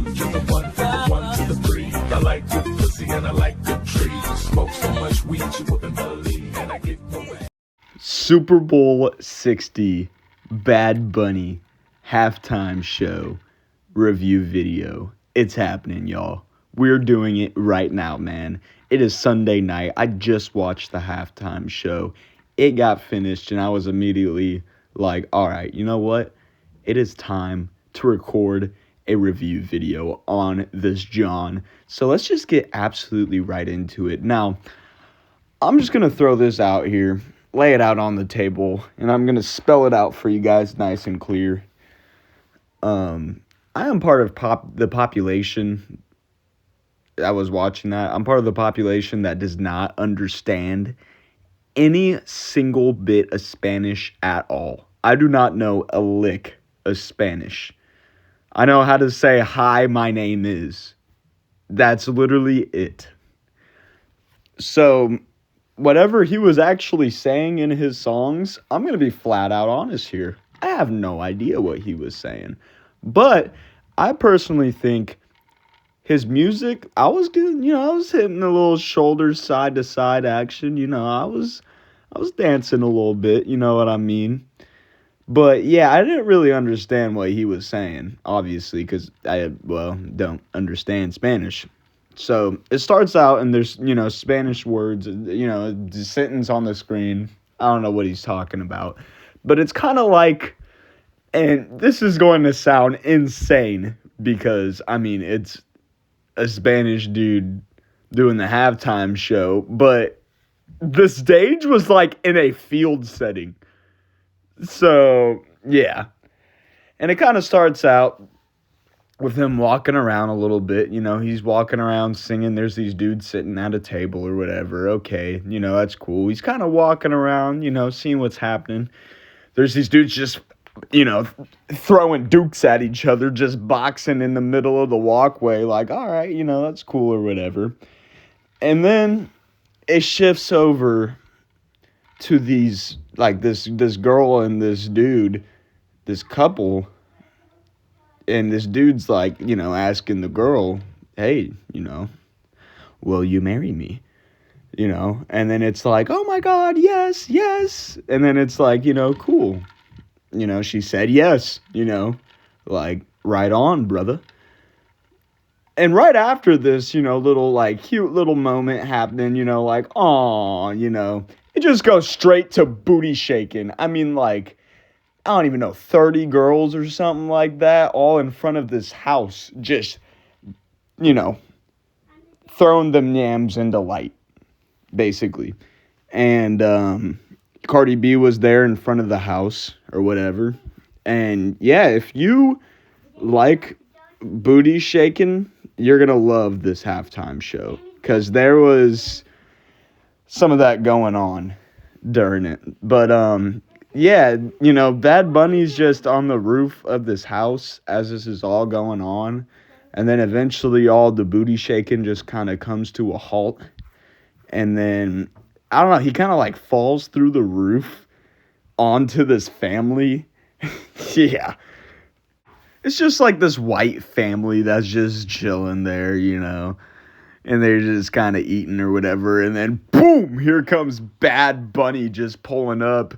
to the one, from the one to the three. I like good pussy and I like good trees. Smoke so much weed you wouldn't believe, and I get no ass. Super Bowl 60 Bad Bunny halftime show review video. It's happening, y'all. We're doing it right now, man. It is Sunday night. I just watched the halftime show. It got finished and I was immediately like, all right, you know what? It is time to record a review video on this John. So let's just get absolutely right into it. Now, I'm just going to throw this out here, lay it out on the table, and I'm going to spell it out for you guys nice and clear. I am part of the population. I was watching that. I'm part of the population that does not understand any single bit of Spanish at all. I do not know a lick of Spanish. I know how to say, hi, my name is. That's literally it. So, whatever he was actually saying in his songs, I'm going to be flat out honest here. I have no idea what he was saying. But I personally think his music, I was good, I was hitting a little shoulder side to side action, I was dancing a little bit, you know what I mean? But yeah, I didn't really understand what he was saying, obviously, because I don't understand Spanish. So it starts out and there's, Spanish words, the sentence on the screen. I don't know what he's talking about, but it's kind of like, and this is going to sound insane because, it's a Spanish dude doing the halftime show, but the stage was like in a field setting. So, yeah. And it kind of starts out with him walking around a little bit. He's walking around singing. There's these dudes sitting at a table or whatever. Okay, that's cool. He's kind of walking around, seeing what's happening. There's these dudes just, throwing dukes at each other, just boxing in the middle of the walkway. Like, all right, that's cool or whatever. And then it shifts over to these, like, this girl and this dude, this couple. And this dude's like, asking the girl, hey, will you marry me? And then it's like, oh my God, yes, yes. And then it's like, cool. She said yes, like, right on, brother. And right after this, little, like, cute little moment happening, like, aw, it just goes straight to booty shaking. Like, I don't even know, 30 girls or something like that, all in front of this house, just, throwing them yams into light, basically. And Cardi B was there in front of the house or whatever. And yeah, if you like booty shaking, you're going to love this halftime show, because there was some of that going on during it. But, yeah, Bad Bunny's just on the roof of this house as this is all going on. And then eventually all the booty shaking just kind of comes to a halt. And then, I don't know, he kind of like falls through the roof onto this family. Yeah. It's just like this white family that's just chilling there, and they're just kind of eating or whatever. And then, boom, here comes Bad Bunny just pulling up.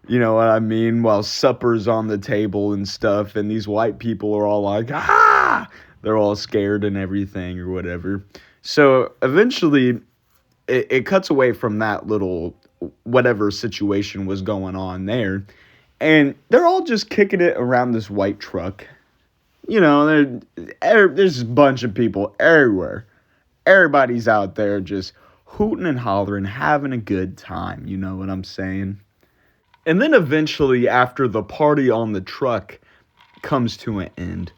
You know what I mean? While supper's on the table and stuff. And these white people are all like, ah! They're all scared and everything or whatever. So eventually it cuts away from that little whatever situation was going on there. And they're all just kicking it around this white truck. There's a bunch of people everywhere. Everybody's out there just hooting and hollering, having a good time. You know what I'm saying? And then eventually, after the party on the truck comes to an end,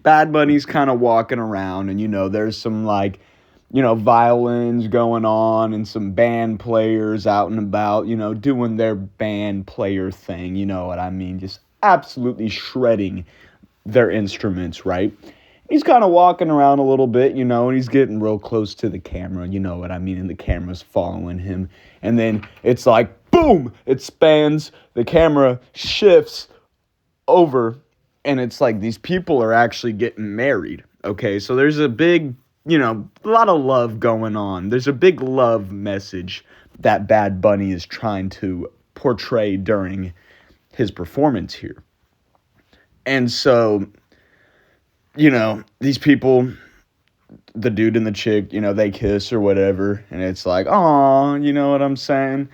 Bad Bunny's kind of walking around, and, there's some, like, violins going on and some band players out and about, doing their band player thing, you know what I mean? Just absolutely shredding their instruments, right? He's kind of walking around a little bit, and he's getting real close to the camera, you know what I mean? And the camera's following him. And then it's like, boom, it spans, the camera shifts over, and it's like these people are actually getting married. Okay, so there's a big, a lot of love going on. There's a big love message that Bad Bunny is trying to portray during his performance here. And so, these people, the dude and the chick, they kiss or whatever, and it's like, oh, you know what I'm saying?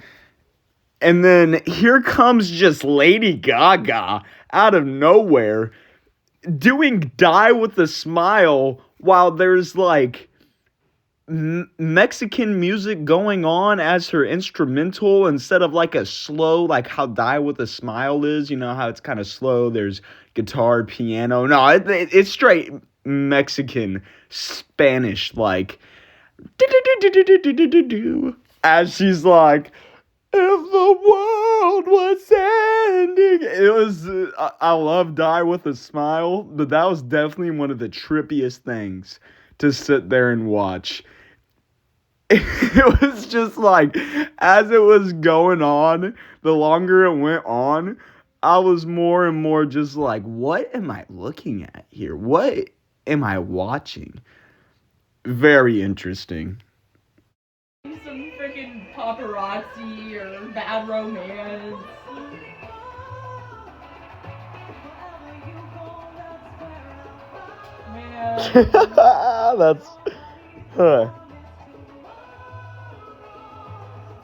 And then here comes just Lady Gaga out of nowhere doing Die with a Smile while there's like Mexican music going on as her instrumental instead of like a slow, like how Die with a Smile is, how it's kind of slow. There's guitar, piano. No, it's straight Mexican, Spanish, like as she's like, if the world was ending. It was, I love Die with a Smile, but that was definitely one of the trippiest things to sit there and watch. It was just like, as it was going on, the longer it went on, I was more and more just like, what am I looking at here? What am I watching? Very interesting. Some freaking paparazzi or Bad Romance. Man. That's, huh.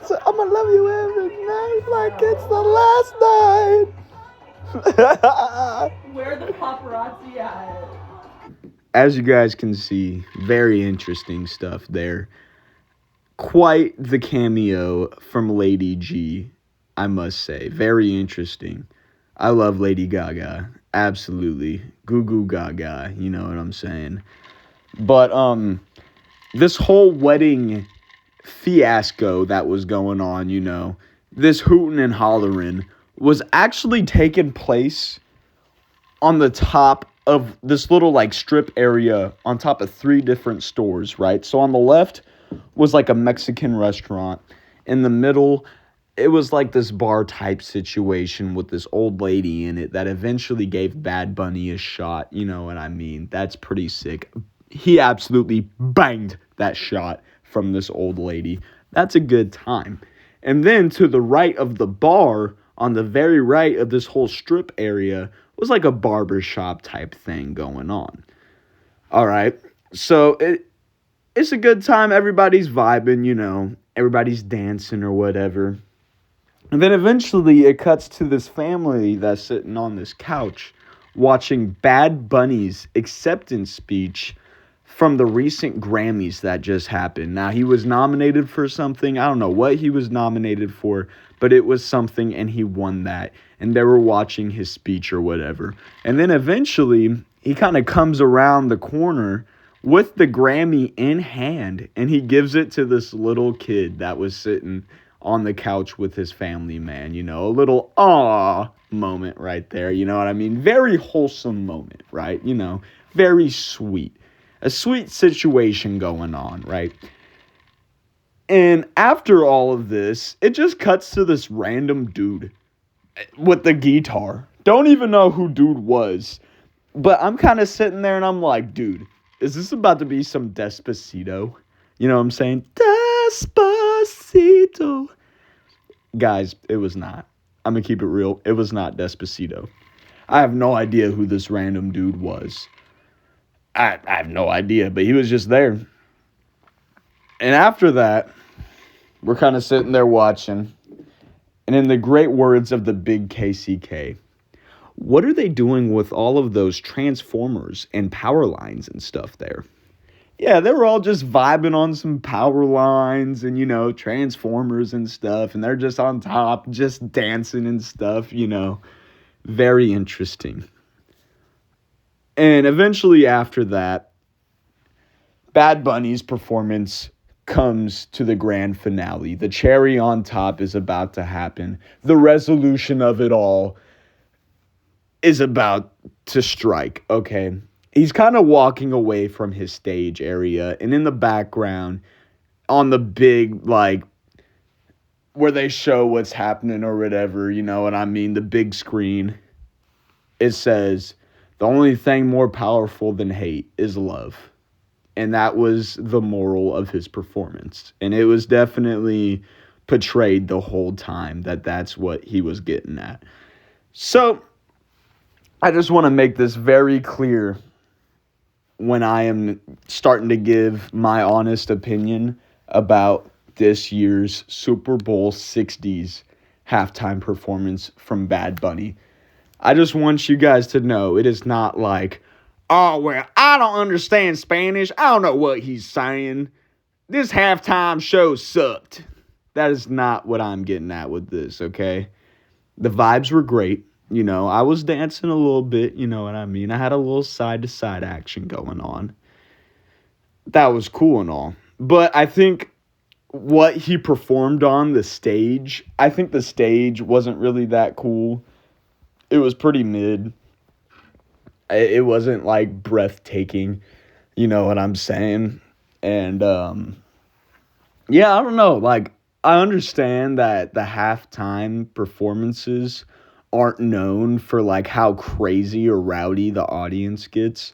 So I'm gonna love you every night like it's the last night. Where the paparazzi at? As you guys can see, very interesting stuff there. Quite the cameo from Lady G, I must say. Very interesting. I love Lady Gaga. Absolutely. Goo goo gaga, you know what I'm saying? But this whole wedding fiasco that was going on, this hooting and hollering was actually taking place on the top of this little like strip area on top of 3 different stores, right? So on the left was like a Mexican restaurant. In the middle, it was like this bar type situation with this old lady in it that eventually gave Bad Bunny a shot. You know what I mean? That's pretty sick. He absolutely banged that shot from this old lady. That's a good time. And then to the right of the bar, on the very right of this whole strip area, was like a barber shop type thing going on. All right. So it's a good time. Everybody's vibing, everybody's dancing or whatever. And then eventually it cuts to this family that's sitting on this couch watching Bad Bunny's acceptance speech from the recent Grammys that just happened. Now, he was nominated for something. I don't know what he was nominated for, but it was something and he won that. And they were watching his speech or whatever. And then eventually he kind of comes around the corner with the Grammy in hand and he gives it to this little kid that was sitting on the couch with his family, man. A little aw moment right there. You know what I mean? Very wholesome moment, right? Very sweet. A sweet situation going on, right? And after all of this, it just cuts to this random dude with the guitar. Don't even know who dude was. But I'm kind of sitting there and I'm like, dude, is this about to be some Despacito? You know what I'm saying? Despacito. Guys, it was not. I'm going to keep it real. It was not Despacito. I have no idea who this random dude was. I have no idea, but he was just there. And after that, we're kind of sitting there watching. And in the great words of the big KCK, what are they doing with all of those transformers and power lines and stuff there? Yeah, they were all just vibing on some power lines and, transformers and stuff. And they're just on top, just dancing and stuff, Very interesting. And eventually after that, Bad Bunny's performance comes to the grand finale. The cherry on top is about to happen. The resolution of it all is about to strike, okay? He's kind of walking away from his stage area, and in the background, on the big, where they show what's happening or whatever, you know what I mean, the big screen, it says, the only thing more powerful than hate is love. And that was the moral of his performance. And it was definitely portrayed the whole time that that's what he was getting at. So, I just want to make this very clear when I am starting to give my honest opinion about this year's Super Bowl 60s halftime performance from Bad Bunny. I just want you guys to know it is not like, oh, well, I don't understand Spanish. I don't know what he's saying. This halftime show sucked. That is not what I'm getting at with this, okay? The vibes were great. You know, I was dancing a little bit, you know what I mean? I had a little side-to-side action going on. That was cool and all. But I think what he performed on the stage, I think the stage wasn't really that cool. It was pretty mid. It wasn't, like, breathtaking. You know what I'm saying? And, yeah, I don't know. Like, I understand that the halftime performances aren't known for, like, how crazy or rowdy the audience gets.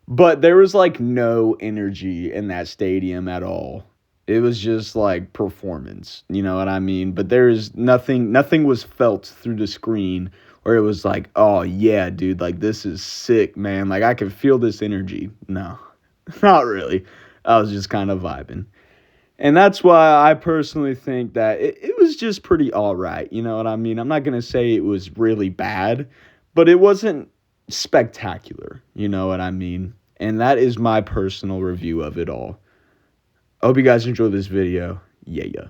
But there was, like, no energy in that stadium at all. It was just, like, performance. You know what I mean? But there's nothing was felt through the screen where it was like, oh, yeah, dude, like, this is sick, man. Like, I can feel this energy. No, not really. I was just kind of vibing. And that's why I personally think that it was just pretty all right. You know what I mean? I'm not going to say it was really bad, but it wasn't spectacular. You know what I mean? And that is my personal review of it all. I hope you guys enjoyed this video. Yeah.